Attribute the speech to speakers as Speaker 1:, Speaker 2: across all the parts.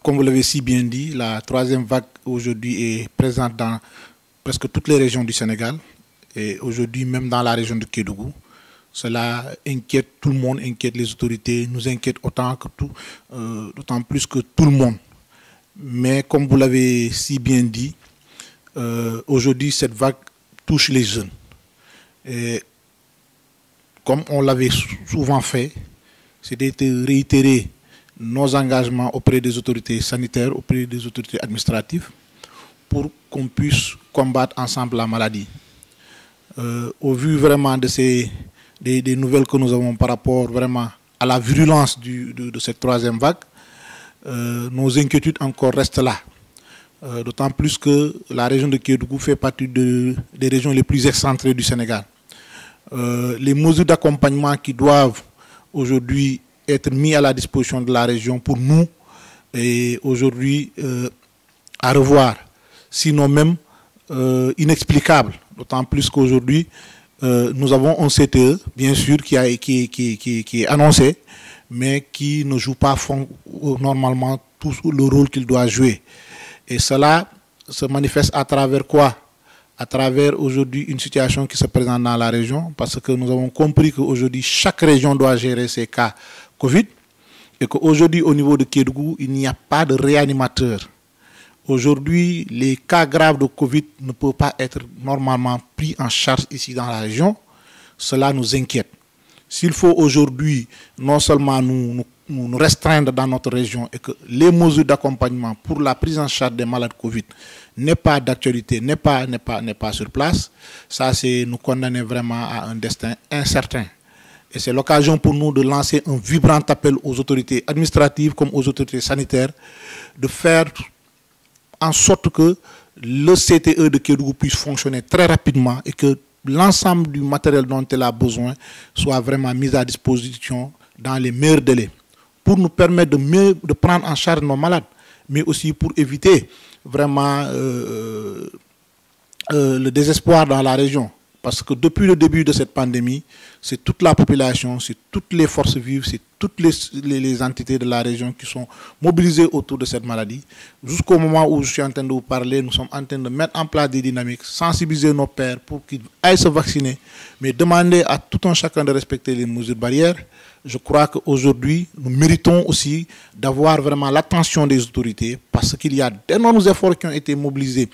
Speaker 1: Comme vous l'avez si bien dit, la troisième vague aujourd'hui est présente dans presque toutes les régions du Sénégal et aujourd'hui même dans la région de Kédougou. Cela inquiète tout le monde, inquiète les autorités, nous inquiète autant que tout, d'autant plus que tout le monde. Mais comme vous l'avez si bien dit, aujourd'hui cette vague touche les jeunes. Et comme on l'avait souvent fait, c'était de réitérer nos engagements auprès des autorités sanitaires, auprès des autorités administratives, pour qu'on puisse combattre ensemble la maladie. Au vu vraiment de des nouvelles que nous avons par rapport vraiment à la virulence de cette troisième vague, nos inquiétudes encore restent là. D'autant plus que la région de Kédougou fait partie des régions les plus excentrées du Sénégal. Les mesures d'accompagnement qui doivent aujourd'hui être mises à la disposition de la région pour nous et aujourd'hui à revoir, sinon même inexplicable. D'autant plus qu'aujourd'hui nous avons un CTE, bien sûr, qui est annoncé, mais qui ne joue pas normalement tout le rôle qu'il doit jouer. Et cela se manifeste à travers quoi? À travers aujourd'hui une situation qui se présente dans la région, parce que nous avons compris qu'aujourd'hui chaque région doit gérer ses cas Covid, et qu'aujourd'hui au niveau de Kédougou, il n'y a pas de réanimateur. Aujourd'hui, les cas graves de Covid ne peuvent pas être normalement pris en charge ici dans la région. Cela nous inquiète. S'il faut aujourd'hui non seulement nous restreindre dans notre région et que les mesures d'accompagnement pour la prise en charge des malades Covid n'est pas d'actualité, n'est pas sur place, ça c'est nous condamner vraiment à un destin incertain. Et c'est l'occasion pour nous de lancer un vibrant appel aux autorités administratives comme aux autorités sanitaires de faire en sorte que le CTE de Kédougou puisse fonctionner très rapidement et que l'ensemble du matériel dont elle a besoin soit vraiment mis à disposition dans les meilleurs délais pour nous permettre de prendre en charge nos malades, mais aussi pour éviter vraiment le désespoir dans la région. Parce que depuis le début de cette pandémie, c'est toute la population, c'est toutes les forces vives, c'est toutes les entités de la région qui sont mobilisées autour de cette maladie. Jusqu'au moment où je suis en train de vous parler, nous sommes en train de mettre en place des dynamiques, sensibiliser nos pères pour qu'ils aillent se vacciner, mais demander à tout un chacun de respecter les mesures barrières. Je crois qu'aujourd'hui, nous méritons aussi d'avoir vraiment l'attention des autorités parce qu'il y a d'énormes efforts qui ont été mobilisés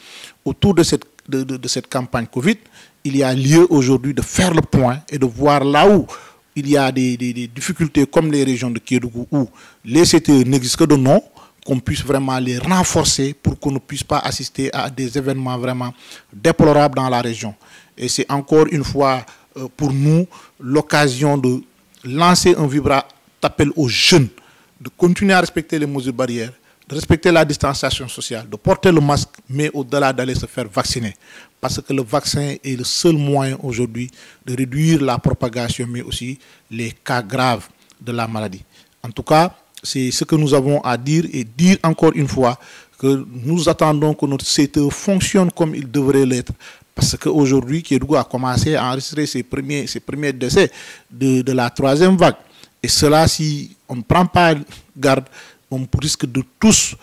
Speaker 1: autour de cette campagne Covid. Il y a lieu aujourd'hui de faire le point et de voir là où il y a des difficultés comme les régions de Kédougou où les CTE n'existent que de nom, qu'on puisse vraiment les renforcer pour qu'on ne puisse pas assister à des événements vraiment déplorables dans la région. Et c'est encore une fois pour nous l'occasion de lancer un vibrant appel aux jeunes de continuer à respecter les mesures barrières, de respecter la distanciation sociale, de porter le masque, mais au-delà d'aller se faire vacciner. Parce que le vaccin est le seul moyen aujourd'hui de réduire la propagation, mais aussi les cas graves de la maladie. En tout cas, c'est ce que nous avons à dire et dire encore une fois que nous attendons que notre CTE fonctionne comme il devrait l'être. Parce qu'aujourd'hui, Kédougou a commencé à enregistrer ses premiers décès de la troisième vague. Et cela, si on ne prend pas garde, on risque de tous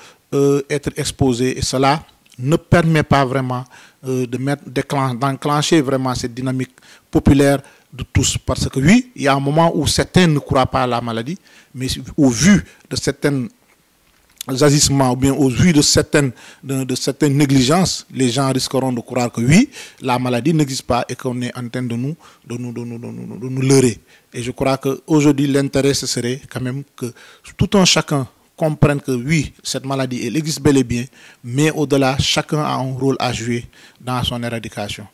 Speaker 1: être exposés. Et cela ne permet pas vraiment d'enclencher vraiment cette dynamique populaire de tous. Parce que oui, il y a un moment où certains ne croient pas à la maladie, mais au vu de certains agissements ou bien au vu de certaines négligences, les gens risqueront de croire que oui, la maladie n'existe pas et qu'on est en train de nous leurrer. Et je crois qu'aujourd'hui, l'intérêt, ce serait quand même que tout un chacun comprenne que oui, cette maladie, elle existe bel et bien, mais au-delà, chacun a un rôle à jouer dans son éradication.